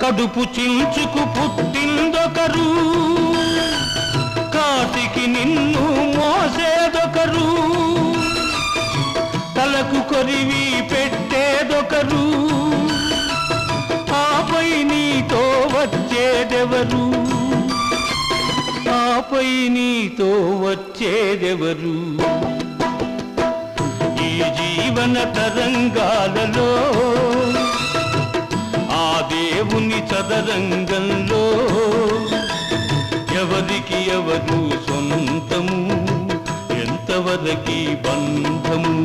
కడుపు చించుకు పుట్టిందొకరు, కాటికి నిన్ను మోసేదొకరు, తలకు కొరివి పెట్టేదొకరు, ఆపై నీతో వచ్చేదెవరు, ఆపై నీతో వచ్చేదెవరు? ఈ జీవన తరంగాలలో ఆ దేవుని చదరంగంలో ఎవరికి ఎవరు సొంతము, ఎంతవరకి బంధము?